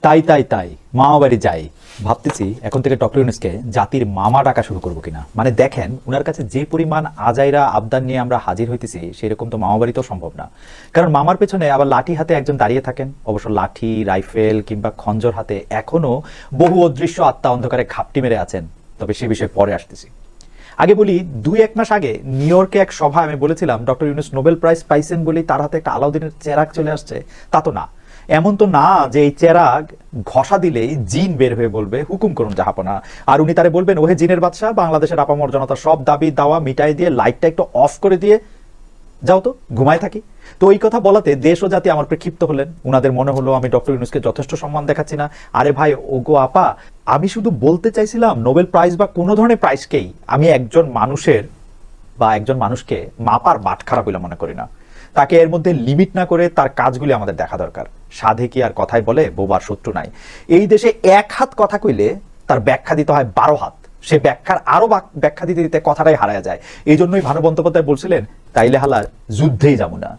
তাই তাই তাই মামা বাড়ি যাই ভাবতেছি এখন থেকে ডক্টর ইউনূসকে জাতির মামা ডাকা শুরু করবো কিনা। মানে দেখেন উনার কাছে যে পরিমাণ আজাইরা আবদার নিয়ে আমরা হাজির হইতেছি সেরকম তো মামা বাড়িতেও সম্ভব না। কারণ মামার পেছনে আবার লাঠি হাতে একজন দাঁড়িয়ে থাকেন, অবশ্য লাঠি রাইফেল কিংবা খঞ্জর হাতে এখনো বহু অদৃশ্য আত্মা অন্ধকারে ঘাপটি মেরে আছেন। তবে সে বিষয়ে পরে আসতেছি। আগে বলি, 2-1 মাস আগে নিউ ইয়র্কে এক সভায় আমি বলেছিলাম ডক্টর ইউনূস নোবেল প্রাইজ পাইছেন বলেই তার হাতে একটা আলাউদ্দিনের চেরাগ চলে আসছে। তা তো না, এমন তো না যে এই চেরাগ ঘষা দিলেই জিন বের হয়ে বলবে হুকুম করুন জাহাপনা, আর উনি তারে বলবেন ওহে জিনের বাদশাহ, বাংলাদেশের আপামর জনতা সব দাবি দাওয়া মিটাই দিয়ে লাইটটা একটু অফ করে দিয়ে যাও তো ঘুমায় থাকি। তো এই কথা বলাতে দেশ ও জাতি আমার প্রেক্ষিপ্ত হলেন। উনাদের মনে হলো আমি ডক্টর ইউনূসকে যথেষ্ট সম্মান দেখাচ্ছি না। আরে ভাই ওগো আপা, আমি শুধু বলতে চাইছিলাম নোবেল প্রাইজ বা কোনো ধরনের প্রাইজকেই আমি একজন মানুষকে মাপার বাটখারা বলে মনে করি না। তাকে এর মধ্যে লিমিট না করে তার কাজগুলি আমাদের দেখা দরকার। সাধে কি আর কথাই বলে বোবার শত্রু নাই। এই দেশে এক হাত কথা কইলে তার ব্যাখ্যা দিতে হয় 12 হাত। সে ব্যাখ্যার আরো ব্যাখ্যা দিতে দিতে কথাটাই হারায় যায়। এই জন্যই ভানু বন্দ্যোপাধ্যায় বলছিলেন তাইলে হালার যুদ্ধেই যাবো না।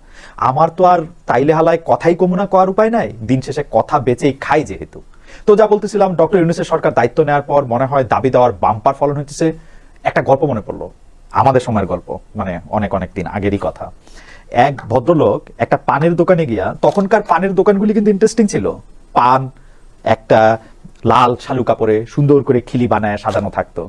আমার তো আর তাইলে হালায় কথাই কমুনা করার উপায় নাই, দিন শেষে কথা বেচেই খাই যেহেতু। তো যা বলতেছিলাম, ডক্টর ইউনূসের সরকার দায়িত্ব নেওয়ার পর মনে হয় দাবি দেওয়ার বাম্পার ফলন হইতেছে। একটা গল্প মনে পড়লো, আমাদের সময়ের গল্প, মানে অনেক অনেক দিন আগেরই কথা। এক ভদ্রলোক একটা পানের দোকানে গিয়া, তখনকার পানের দোকানগুলি কিন্তু ইন্টারেস্টিং ছিল। পান একটা লাল শালু কাপড়ে সুন্দর করে খিলি বানায় সাজানো থাকতো।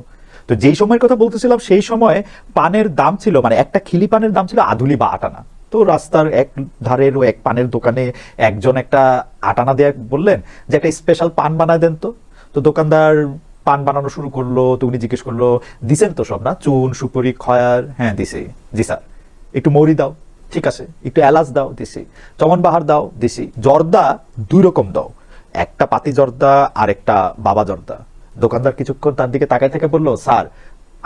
তো যেই সময়ের কথা বলতেছিলাম সেই সময় পানের দাম ছিল, মানে একটা খিলি পানের দাম ছিল আধুলি বা আটানা। তো রাস্তার এক ধারের এক পানের দোকানে একজন একটা আটানা দিয়ে বললেন যে একটা স্পেশাল পান বানায় দেন তো। তো দোকানদার পান বানানো শুরু করলো। তো উনি জিজ্ঞেস করলো দিছেন তো সব না, চুন সুপুরি খয়ার? হ্যাঁ দিছি। জি স্যার। একটু মৌরি দাও? ঠিক আছে। একটু এলাচ দাও? দিছি। চমন বাহার দাও? দিছি। জর্দা 2 রকম দাও, একটা পাতি জর্দা আর একটা বাবা জর্দা। দোকানদার কিছুক্ষণ তার দিকে তাকায় থেকে বললো স্যার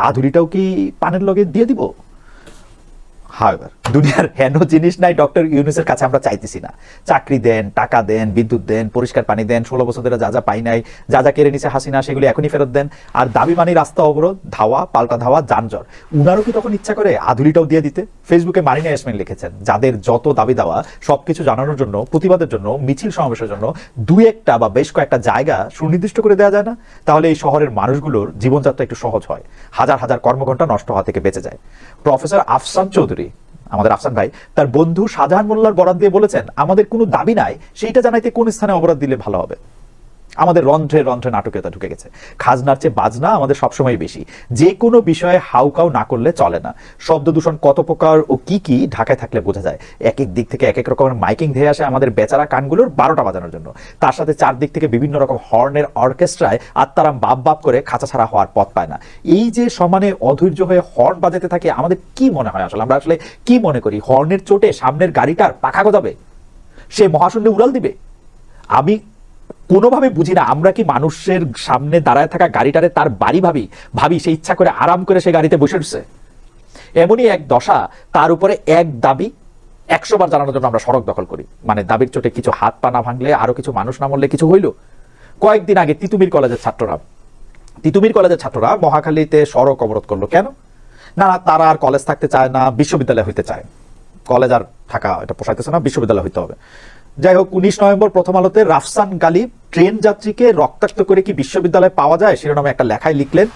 আধুলিটাও কি পানের লগে দিয়ে দিব? হাওয়ার দুনিয়ার হেন জিনিস নাই ডক্টর ইউনূসের কাছে আমরা চাইতেছি না। চাকরি দেন, টাকা দেন, বিদ্যুৎ দেন, পরিষ্কার পানি দেন, 16 বছর ধরে যা যা পাই নাই, যা যা কেড়ে নিছে হাসিনা সেগুলি এখনই ফেরত দেন। আর দাবি মানি রাস্তা অবরোধ, ধাওয়া পাল্টা ধাওয়া, যানজট। উনারও কি তখন ইচ্ছা করে আধুলিটাও দিয়ে দিতে? ফেসবুকে মারিনা ইয়াসমিন লিখেছেন যাদের যত দাবি দাওয়া সবকিছু জানানোর জন্য, প্রতিবাদের জন্য, মিছিল সমাবেশের জন্য 2-1টা বা বেশ কয়েকটা জায়গা সুনির্দিষ্ট করে দেওয়া যায় না? তাহলে এই শহরের মানুষগুলোর জীবনযাত্রা একটু সহজ হয়, হাজার হাজার কর্মঘণ্টা নষ্ট হওয়া থেকে বেঁচে যায়। প্রফেসর আফসান চৌধুরী, আমাদের আফসান ভাই, তার বন্ধু শাহজাহান মোল্লার বরাদ দিয়ে বলেছেন আমাদের কোনো দাবি নাই, সেইটা জানাইতে কোন স্থানে অবরোধ দিলে ভালো হবে। আমাদের রন্ধ্রে রন্ধ্রে নাটকীয়তা ঢুকে গেছে। খাজনার চেয়ে বাজনা আমাদের সবসময় বেশি। যে কোনো বিষয়ে হাউকাউ না করলে চলে না। শব্দ দূষণ কত প্রকার ও কি কি ঢাকায় থাকলে বোঝা যায়। এক এক দিক থেকে এক এক রকমের মাইকিং ধেয়ে আসে আমাদের বেচারা কানগুলোর 12টা বাজানোর জন্য। তার সাথে চারদিক থেকে বিভিন্ন রকম হর্নের অর্কেস্ট্রায় আত্মারাম বাপ বাপ করে খাঁচা ছাড়া হওয়ার পথ পায় না। এই যে সমানে অধৈর্য হয়ে হর্ন বাজাতে থাকে, আমাদের কি মনে হয় আসলে? আমরা আসলে কি মনে করি হর্নের চোটে সামনের গাড়িটার পাখা গজাবে, সে মহাশূন্যে উড়াল দিবে? আমি কোনোভাবে বুঝি না আমরা কি মানুষের সামনে দাঁড়ায় থাকা গাড়িটারে তার বাড়ি ভাবি সে ইচ্ছা করে আরাম করে সে গাড়িতে বসে উঠছে। এমনই এক দশা, তার উপরে এক দাবি 100 বার জানানোর জন্য আমরা সড়ক দখল করি। মানে দাবির চোটে কিছু হাত পা না ভাঙলে, আরো কিছু মানুষ না মরলে কিছু হইল। কয়েকদিন আগে তিতুমির কলেজের ছাত্ররা মহাখালীতে সড়ক অবরোধ করলো। কেন? না তারা আর কলেজ থাকতে চায় না, বিশ্ববিদ্যালয় হইতে চায়। কলেজ আর থাকা এটা পোষাইতেছে না, বিশ্ববিদ্যালয় হইতে হবে। যাই হোক, 19 নভেম্বর প্রথম আলোতে রাফসান গালিব ট্রেন যাত্রীকে রক্তাক্ত করে কি বিশ্ববিদ্যালয়ে পাওয়া যায় শিরোনামে একটা লেখায় লিখলেন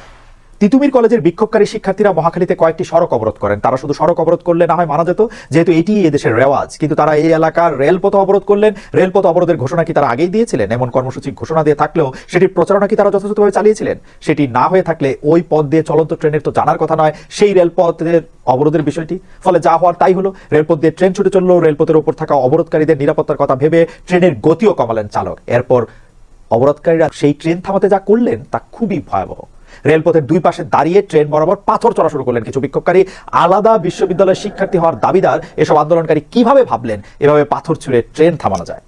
তিতুমির কলেজের বিক্ষোভকারী শিক্ষার্থীরা মহাখালীতে কয়েকটি সড়ক অবরোধ করেন। তারা শুধু সড়ক অবরোধ করলে না হয় মানা যেত, যেহেতু এটি এদেশের রেওয়াজ, কিন্তু তারা এই এলাকার রেলপথ অবরোধ করলেন। রেলপথ অবরোধের ঘোষণা কি তারা আগেই দিয়েছিলেন? এমন কর্মসূচি ঘোষণা দিয়ে থাকলেও সেটির প্রচারণা কি তারা যথাযথভাবে চালিয়েছিলেন? সেটি না হয়ে থাকলে ওই পথ দিয়ে চলন্ত ট্রেনের তো জানার কথা নয় সেই রেলপথের অবরোধের বিষয়টি। ফলে যা হওয়ার তাই হলো, রেলপথ দিয়ে ট্রেন ছুটে চললো। রেলপথের উপর থাকা অবরোধকারীদের নিরাপত্তার কথা ভেবে ট্রেনের গতিও কমালেন চালক। এরপর অবরোধকারীরা সেই ট্রেন থামাতে যা করলেন তা খুবই ভয়াবহ। রেলপথের 2 পাশে দাঁড়িয়ে ট্রেন বরাবর পাথর চড়া শুরু করলেন কিছু বিক্ষোভকারী। আলাদা বিশ্ববিদ্যালয়ের শিক্ষার্থী হওয়ার দাবিদার এসব আন্দোলনকারী কিভাবে ভাবলেন এভাবে পাথর ছুঁড়ে ট্রেন থামানো যায়?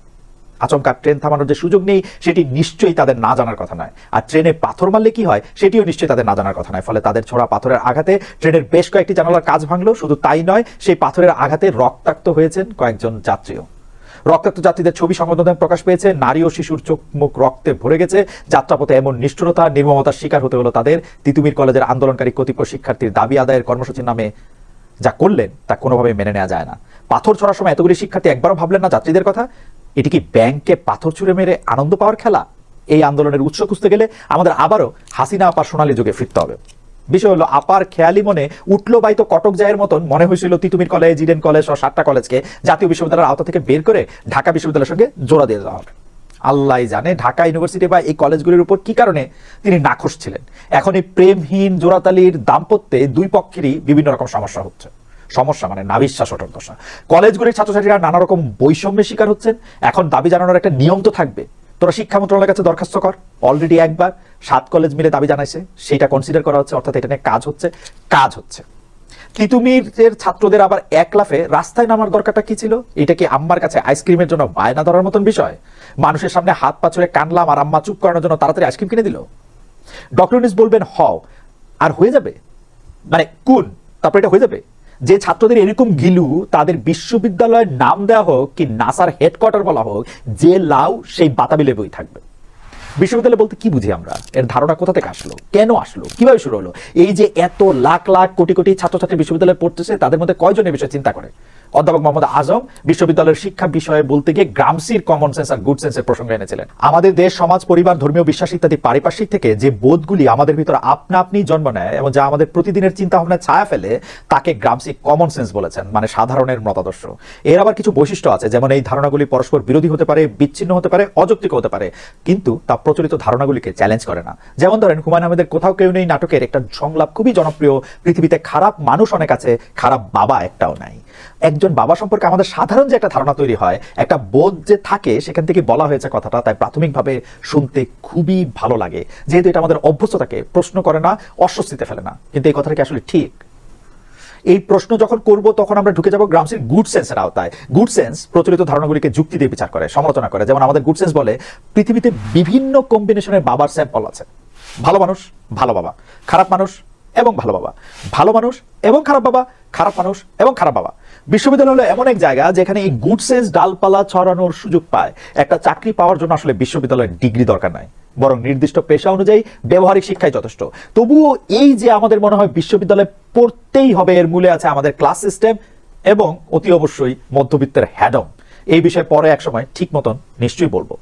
আচমকা ট্রেন থামানোর যে সুযোগ নেই সেটি নিশ্চয়ই তাদের না জানার কথা নয়। আর ট্রেনে পাথর মারলে কি হয় সেটিও নিশ্চয়ই তাদের না জানার কথা নয়। ফলে তাদের ছোড়া পাথরের আঘাতে ট্রেনের বেশ কয়েকটি জানালার কাচ ভাঙলো। শুধু তাই নয়, সেই পাথরের আঘাতে রক্তাক্ত হয়েছেন কয়েকজন যাত্রীও। রক্তাক্ত যাত্রীদের ছবি সংবাদমাধ্যমে প্রকাশ পেয়েছে। নারী ও শিশুর চোখ মুখ রক্তে ভরে গেছে। যাত্রাপথে এমন নিষ্ঠুরতা, নির্মমতার শিকার হতে হলো তাদের। তিতুমির কলেজের আন্দোলনকারী কতিপয় শিক্ষার্থীর দাবি আদায়ের কর্মসূচির নামে যা করলেন তা কোনোভাবে মেনে নেওয়া যায় না। পাথর ছড়ার সময় এতগুলি শিক্ষার্থী একবারও ভাবলেন না যাত্রীদের কথা? এটি কি ব্যাংকে পাথর ছুঁড়ে মেরে আনন্দ পাওয়ার খেলা? এই আন্দোলনের উৎস খুঁজতে গেলে আমাদের আবারও হাসিনা আপার সোনালী যুগে ফিরতে হবে। বিষয় হলো, আপার খেয়ালি মনে উঠলো বাইতো কটক জায়ের মতন মনে হয়েছিল তিতুমির কলেজ, ইডেন কলেজ ও 7টা কলেজকে জাতীয় বিশ্ববিদ্যালয়ের আওতা থেকে বের করে ঢাকা বিশ্ববিদ্যালয়ের সঙ্গে জোড়া দিয়ে দেওয়া হবে। আল্লাহ জানে ঢাকা ইউনিভার্সিটি বা এই কলেজগুলির উপর কি কারণে তিনি নাখোশ ছিলেন। এখন এই প্রেমহীন জোড়াতালির দাম্পত্যে দুই পক্ষেরই বিভিন্ন রকম সমস্যা হচ্ছে। সমস্যা মানে নাবিশ্বাস ওঠার দশা। কলেজগুলির ছাত্রছাত্রীরা নানা রকম বৈষম্যের শিকার হচ্ছেন। এখন দাবি জানানোর একটা নিয়ম তো থাকবে। তোরা শিক্ষা মন্ত্রণালয়ের কাছে দরখাস্ত কর। অলরেডি একবার 7 কলেজ মিলে দাবি জানাইছে, সেটা কনসিডার করা হচ্ছে, অর্থাৎ এটা নিয়ে কাজ হচ্ছে। তিতুমিরের ছাত্রদের আবার এক লাফে রাস্তায় নামার দরকারটা কি ছিল? এটা কি আম্মার কাছে আইসক্রিমের জন্য বায়না ধরার মতন বিষয়? মানুষের সামনে হাত পা ছুঁড়ে কানলাম আর আম্মা চুপ করানোর জন্য তাড়াতাড়ি আইসক্রিম কিনে দিল? ডক্টর ইউনূস বলবেন হও আর হয়ে যাবে, মানে কোন তারপর এটা হয়ে যাবে? যে ছাত্রদের এরকম গিলু, তাদের বিশ্ববিদ্যালয়ের নাম দেওয়া হোক কি নাসার হেডকোয়ার্টার বলা হোক, যে লাউ সেই বাতাবি লেবুই থাকবে। বিশ্ববিদ্যালয় বলতে কি বুঝি আমরা? এর ধারণা কোথা থেকে আসলো, কেন আসলো, কিভাবে শুরু হলো? এই যে এত লাখ লাখ কোটি কোটি ছাত্রছাত্রী বিশ্ববিদ্যালয়ে পড়তেছে, তাদের মধ্যে কয়জন এই বিষয়ে চিন্তা করে? অধ্যাপক মোহাম্মদ আজম বিশ্ববিদ্যালয়ের শিক্ষা বিষয়ে বলতে গিয়ে গ্রামসির কমন সেন্স আর গুড সেন্সের প্রসঙ্গ এনেছিলেন। আমাদের দেশ, সমাজ, পরিবার, ধর্মীয় বিশ্বাস ইত্যাদি পারিপার্শ্বিক থেকে যে বোধগুলি আমাদের ভিতরে আপনা আপনি জন্ম নেয় এবং যা আমাদের প্রতিদিনের চিন্তা ভাবনায় ছায়া ফেলে, তাকে গ্রামসি কমন সেন্স বলেছেন, মানে সাধারণের মতাদর্শ। এর আবার কিছু বৈশিষ্ট্য আছে, যেমন এই ধারণাগুলি পরস্পর বিরোধী হতে পারে, বিচ্ছিন্ন হতে পারে, অযৌক্তিক হতে পারে, কিন্তু তা প্রচলিত ধারণাগুলিকে চ্যালেঞ্জ করে না। যেমন ধরেন হুমায়ুন আহমেদের কোথাও কেউ নেই নাটকের একটা সংলাপ খুবই জনপ্রিয়, পৃথিবীতে খারাপ মানুষ অনেক আছে, খারাপ বাবা একটাও নাই। একজন বাবা সম্পর্কে আমাদের সাধারণ যে একটা ধারণা তৈরি হয়, একটা বোধ যে থাকে, সেখান থেকে বলা হয়েছে কথাটা, তাই প্রাথমিকভাবে শুনতে খুবই ভালো লাগে, যেহেতু এটা আমাদের অভ্যস্ততাকে প্রশ্ন করে না, অস্বস্তিতে ফেলে না। কিন্তু এই কথাটা কি আসলে ঠিক? এই প্রশ্ন যখন করব তখন আমরা ঢুকে যাব গ্রামসির গুড সেন্সের আওতায়। গুড সেন্স প্রচলিত ধারণাগুলিকে যুক্তি দিয়ে বিচার করে, সমালোচনা করে। যেমন আমাদের গুড সেন্স বলে পৃথিবীতে বিভিন্ন কম্বিনেশনের বাবার স্যাম্পল আছে। ভালো মানুষ, ভালো বাবা; খারাপ মানুষ এবং ভালো বাবা; ভালো মানুষ এবং খারাপ বাবা; খারাপ মানুষ এবং খারাপ বাবা। বিশ্ববিদ্যালয় হলো এমন এক জায়গা যেখানে এই গুড সেন্স ডালপালা ছড়ানোর সুযোগ পায়। একটা চাকরি পাওয়ার জন্য আসলে বিশ্ববিদ্যালয়ের ডিগ্রি দরকার নাই, বরং নির্দিষ্ট পেশা অনুযায়ী ব্যবহারিক শিক্ষাই যথেষ্ট। তবুও এই যে আমাদের মনে হয় বিশ্ববিদ্যালয়ে পড়তেই হবে, এর মূলে আছে আমাদের ক্লাস সিস্টেম এবং অতি অবশ্যই মধ্যবিত্তের হ্যাডম। এই বিষয়ে পরে এক সময় ঠিক মতন নিশ্চয়ই বলবো।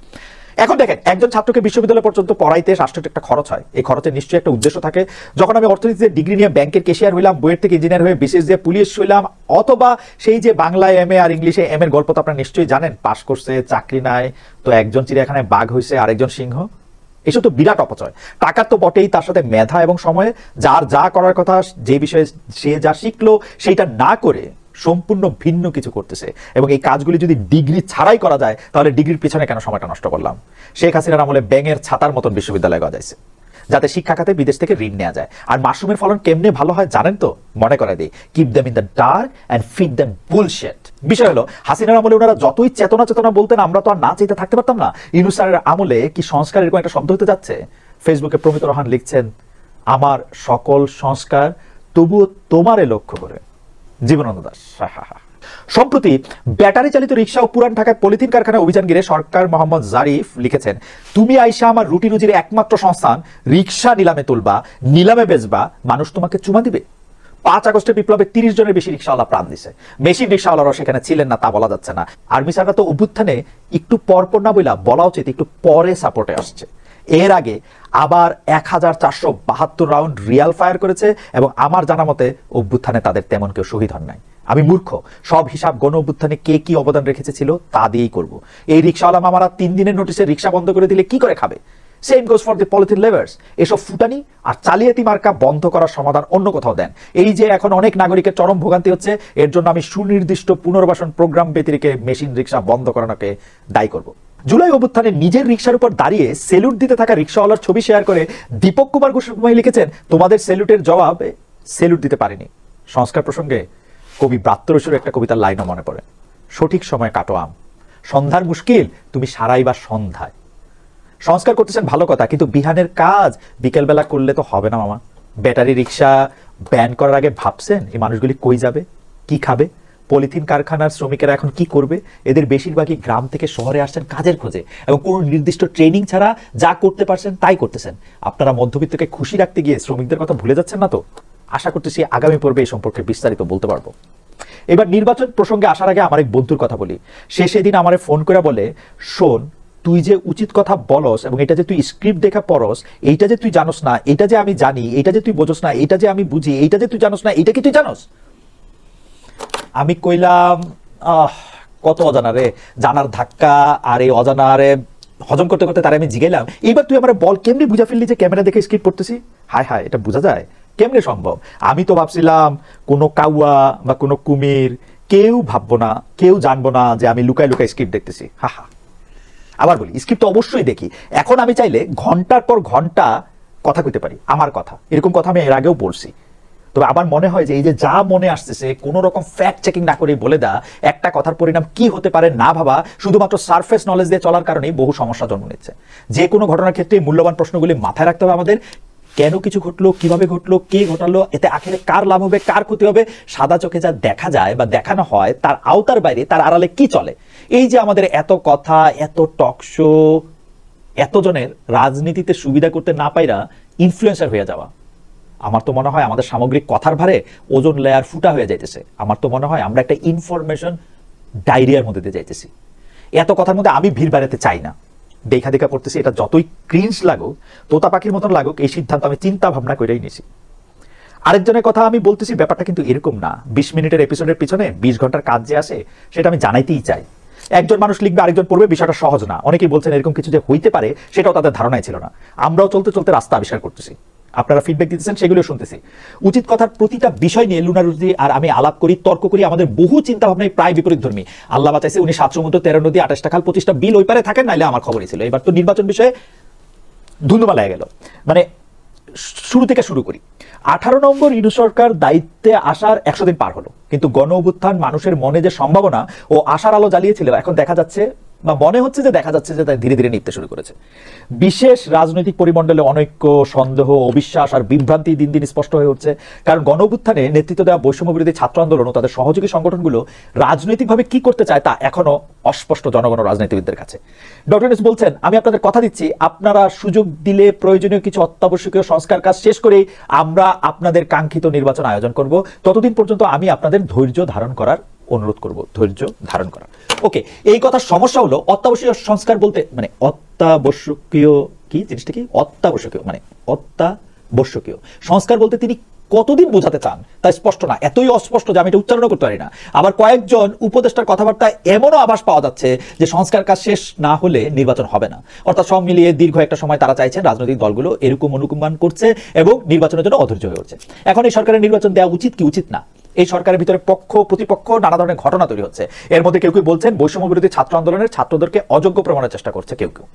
এখন দেখেন, একজন ছাত্রকে বিশ্ববিদ্যালয় পর্যন্ত পড়াইতে রাষ্ট্রের একটা খরচ হয়। এই খরচের নিশ্চয়ই একটা উদ্দেশ্য থাকে। যখন আমি অর্থনীতিতে ডিগ্রি নিয়ে ব্যাংকের ক্যাশিয়ার হইলাম, বইয়ের থেকে ইঞ্জিনিয়ার হয়ে বিশেষ দিয়ে পুলিশ হইলাম, অথবা সেই যে বাংলায় এমএ আর ইংলিশে এম এর গল্প তো আপনারা নিশ্চয়ই জানেন, পাশ করছে, চাকরি নাই, তো একজন চিড়িয়াখানায় বাঘ হয়েছে, আরেকজন সিংহ। এসব তো বিরাট অপচয়। টাকা তো বটেই, তার সাথে মেধা এবং সময়ে যার যা করার কথা, যে বিষয়ে সে যা শিখলো সেইটা না করে সম্পূর্ণ ভিন্ন কিছু করতেছে। এবং এই কাজগুলি যদি ডিগ্রি ছাড়াই করা যায়, তাহলে ডিগ্রির পিছনে কেন সময়টা নষ্ট করলাম? শেখ হাসিনার আমলে ব্যাঙের ছাতার মতন বিশ্ববিদ্যালয় গজাইছে, যাতে শিক্ষা খাতে বিদেশ থেকে ঋণ নেওয়া যায়। আর মাশরুমের ফলন কেমনে ভালো হয় জানেন তো? মনে করে দিই, keep them in the dark and feed them bullshit. বিষয় হলো, হাসিনার আমলে ওনারা যতই চেতনা বলতেন, আমরা তো আর না চাইতে থাকতে পারতাম না। ইউনূস স্যারের আমলে কি সংস্কার এরকম একটা শব্দ হতে যাচ্ছে? ফেসবুকে প্রমিত রহান লিখছেন, আমার সকল সংস্কার তবুও তোমারে লক্ষ্য করে। জীবনানন্দ দাশ। সম্প্রতি ব্যাটারি চালিত রিক্সা ও পুরান ঢাকায় পলিথিন কারখানায় অভিযান ঘিরে সরকার মোহাম্মদ জারিফ লিখেছেন, তুমি আইসা আমার রুটি রুজির একমাত্র সংস্থান রিক্সা নিলামে তুলবা, নিলামে বেচবা, মানুষ তোমাকে চুমা দিবে। 5 আগস্টের বিপ্লবে 30 জনের বেশি রিক্সাওয়ালা প্রাণ দিছে। মেশিন রিক্সাওয়ালারাও সেখানে ছিলেন না তা বলা যাচ্ছে না। আর্মি স্যাররা তো অভ্যুত্থানে একটু পরপর না বলা উচিত একটু পরে সাপোর্টে আসছে। এর আগে আবার 1472 রাউন্ড রিয়াল ফায়ার করেছে এবং আমার জানা মতে অভ্যুত্থানে তাদের তেমন কেউ শহীদ হন নাই। আমি মূর্খ, সব হিসাব গণ অভ্যুত্থানে কে কি অবদান রেখেছে ছিল তা দিয়েই করব। এই রিক্সাওয়ালা মামারা 3 দিনের নোটিশে রিক্সা বন্ধ করে দিলে কি করে খাবে? Same goes for the polythene lovers. এসব ফুটানি আর জালিয়াতি মার্কা বন্ধ করার সমাধান অন্য কোথাও দেন। এই যে এখন অনেক নাগরিকের চরম ভোগান্তি হচ্ছে, এর জন্য আমি সুনির্দিষ্ট পুনর্বাসন প্রোগ্রাম ব্যতিরেকে মেশিন রিক্সা বন্ধ করানোকে দায়ী করব। জুলাই অভ্যুত্থানে নিজের রিক্সার উপর দাঁড়িয়ে সেলুট দিতে থাকা রিক্সাওয়ালার ছবি শেয়ার করে দীপক কুমার গোস্বামী লিখেছেন, তোমাদের সেলুটের জবাবে সেলুট দিতে পারিনি। সংস্কার প্রসঙ্গে কবি ব্রাত্যরসুর একটা কবিতার লাইনও মনে পড়ে, সঠিক সময় কাটো আম, সন্ধ্যার মুশকিল তুমি সারাই বা সন্ধ্যায়। সংস্কার করতেছেন ভালো কথা, কিন্তু বিহানের কাজ বিকেলবেলা করলে তো হবে না মামা। ব্যাটারি রিক্সা ব্যান করার আগে ভাবছেন এই মানুষগুলি কই যাবে, কি খাবে? পলিথিন কারখানার শ্রমিকেরা এখন কি করবে? এদের বেশিরভাগই গ্রাম থেকে শহরে আসছেন কাজের খোঁজে এবং কোনো নির্দিষ্ট ট্রেনিং ছাড়া যা করতে পারছেন তাই করতেছেন। আপনারা মধ্যবিত্তকে খুশি রাখতে গিয়ে শ্রমিকদের কথা ভুলে যাচ্ছেন না তো? আশা করতেছি আগামী পর্বে এই সম্পর্কে বিস্তারিত বলতে পারবো। এবার নির্বাচন প্রসঙ্গে আসার আগে আমার এক বন্ধুর কথা বলি। সে সেদিন আমারে ফোন করে বলে, শোন, তুই যে উচিত কথা বলস এবং এটা যে তুই স্ক্রিপ্ট দেখা পড়স, এইটা যে তুই জানোস না, এটা যে আমি জানি, এটা যে তুই বোঝস না, এটা যে আমি বুঝি, এইটা যে তুই জানোস না, এটা কি তুই জানোস? আমি কইলাম, কত অজানা রে, জানার ধাক্কা আর এই অজানারে হজম করতে করতে তারা আমি জিগাইলাম, এইবার তুই আমার বল কেমনি বুঝা ফেললি যে ক্যামেরা দেখে স্ক্রিপ্ট পড়তেছি? হায় হায়, এটা বোঝা যায় কেমনে সম্ভব? আমি তো ভাবছিলাম কোনো কাউয়া বা কোনো কুমির কেউ ভাববো না, কেউ জানবো না যে আমি লুকায় লুকায় স্ক্রিপ্ট দেখতেছি। হা হা। আবার বলি, স্ক্রিপ্ট তো অবশ্যই দেখি। এখন আমি চাইলে ঘন্টার পর ঘন্টা কথা কইতে পারি, আমার কথা। এরকম কথা আমি এর আগেও বলছি। তবে আবার মনে হয় যে এই যে যা মনে আসতেছে কোনো রকম ফ্যাক্ট চেকিং না করে বলে দেওয়া, একটা কথার পরিণাম কি হতে পারে না ভাবা, শুধুমাত্র সারফেস নলেজ দিয়ে চলার কারণেই বহু সমস্যা জন্ম নিচ্ছে। যে কোনো ঘটনার ক্ষেত্রে মূল্যবান প্রশ্নগুলি মাথায় রাখতে হবে আমাদের। কেন কিছু ঘটলো, কিভাবে ঘটলো, কে ঘটালো, এতে আখেরে কার লাভ হবে, কার ক্ষতি হবে, সাদা চোখে যা দেখা যায় বা দেখানো হয় তার আওতার বাইরে, তার আড়ালে কি চলে। এই যে আমাদের এত কথা, এত টক শো, এতজনের রাজনীতিতে সুবিধা করতে না পাইরা ইনফ্লুয়েন্সার হয়ে যাওয়া, আমার তো মনে হয় আমাদের সামগ্রিক কথার ভারে ওজন লেয়ার ফুটা হয়ে যাইতেছে। আমার তো মনে হয় আমরা একটা ইনফরমেশন ডায়রিয়ার মধ্যে দিয়ে যাইতেছি। এত কথার মধ্যে আমি ভিড় বাড়াতে চাই না। দেখা দেখা করতেছি, এটা যতই ক্রিঞ্জ লাগুক, তোতা পাখির মতন লাগুক, এই সিদ্ধান্ত আমি চিন্তা ভাবনা করেই নিছি। আরেকজনের কথা আমি বলতেছি, ব্যাপারটা কিন্তু এরকম না 20 মিনিটের এপিসোডের পিছনে 20 ঘন্টার কাজ যে আসে, সেটা আমি জানাইতেই চাই। একজন মানুষ লিখবে, আরেকজন পড়বে, বিষয়টা সহজ না। অনেকেই বলছেন এরকম কিছু যে হইতে পারে, সেটাও তাদের ধারণাই ছিল না। আমরাও চলতে চলতে রাস্তা আবিষ্কার করতেছি, আপনারা ফিডব্যাক দিতেছেন, সেগুলো শুনতেছি। উচিত কথার প্রতিটা বিষয় নিয়ে লুনারুজি আর আমি আলাপ করি, তর্ক করি। আমাদের বহু চিন্তা ভাবনায় প্রায় বিপরীত ধর্মী। আল্লাহ বাঁচাইছে, উনি 7 সমুদ্র 13 নদী 28টা খাল 25টা বিল ওই পারে থাকেন, নাইলে আমার খবরই ছিল। এবার তো নির্বাচন বিষয়ে ধুন্দুমা লেগে গেল। মানে শুরু থেকে শুরু করি। 18 নম্বর ইউনূস সরকার দায়িত্বে আসার 100 দিন পার হলো, কিন্তু গণ অভ্যুত্থান মানুষের মনে যে সম্ভাবনা ও আশার আলো জ্বালিয়েছিল, এখন দেখা যাচ্ছে বা মনে হচ্ছে যে দেখা যাচ্ছে যে ধীরে ধীরে নিভতে শুরু করেছে। বিশেষ রাজনৈতিক পরিমণ্ডলে অনৈক্য, সন্দেহ, অবিশ্বাস আর বিভ্রান্তি দিন দিন স্পষ্ট হয়ে উঠছে। কারণ গণ অভ্যুত্থানে নেতৃত্ব দেওয়া বৈষম্য বিরোধী ছাত্র আন্দোলন ও তাদের সহযোগী সংগঠনগুলো রাজনৈতিকভাবে কি করতে চায় তা এখনো অস্পষ্ট জনগণ ও রাজনীতিবিদদের কাছে। ডক্টর ইউনূস বলছেন, আমি আপনাদের কথা দিচ্ছি, আপনারা সুযোগ দিলে প্রয়োজনীয় কিছু অত্যাবশ্যকীয় সংস্কার কাজ শেষ করেই আমরা আপনাদের কাঙ্ক্ষিত নির্বাচন আয়োজন করব। ততদিন পর্যন্ত আমি আপনাদের ধৈর্য ধারণ করার অনুরোধ করব, ধৈর্য ধারণ করা। ওকে, এই কথার সমস্যা হলো অত্যাবশ্যকীয় সংস্কার বলতে মানে অত্যাবশ্যকীয় কি জিনিসটা, কি অত্যাবশ্যকীয় মানে অত্যাবশ্যকীয় সংস্কার বলতে তিনি কতদিন বোঝাতে চান তা স্পষ্ট না, এতই অস্পষ্ট যে আমি এটা উচ্চারণ করতে পারি না। আবার কয়েকজন উপদেষ্টার কথাবার্তায় এমনও আভাস পাওয়া যাচ্ছে যে সংস্কার কাজ শেষ না হলে নির্বাচন হবে না। অর্থাৎ সব মিলিয়ে দীর্ঘ একটা সময় তারা চাইছেন, রাজনৈতিক দলগুলো এরকম অনুকুমান করছে এবং নির্বাচনের জন্য অধৈর্য হয়ে উঠছে। এখন এই সরকারের নির্বাচন দেওয়া উচিত কি উচিত না, এই সরকারের ভিতরে পক্ষ প্রতিপক্ষ নানা ধরনের ঘটনা তৈরি হচ্ছে। এর মধ্যে কেউ কেউ বলছেন বৈষম্য বিরোধী ছাত্র আন্দোলনের ছাত্রদেরকে অযোগ্য প্রমাণের চেষ্টা করছে। কেউ কেউ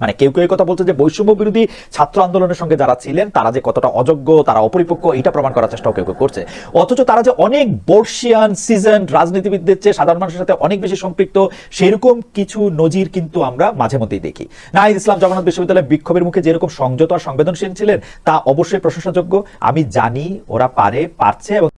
মানে কেউ কেউ কথা বলছে যে বৈষম্য বিরোধী ছাত্র আন্দোলনের সঙ্গে যারা ছিলেন তারা যে কতটা অযোগ্য, তারা অপরিপক্ক, এটা প্রমাণ করার চেষ্টাও কেউ কেউ করছে। অথচ তারা যে অনেক বর্ষিয়ান সিজন রাজনীতিবিদদের চেয়ে সাধারণ মানুষের সাথে অনেক বেশি সম্পৃক্ত, সেরকম কিছু নজির কিন্তু আমরা মাঝে মধ্যেই দেখি। নাহিদ ইসলাম জগন্নাথ বিশ্ববিদ্যালয়ের বিক্ষোভের মুখে যেরকম সংযত আর সংবেদনশীল ছিলেন তা অবশ্যই প্রশংসাযোগ্য। আমি জানি ওরা পারছে এবং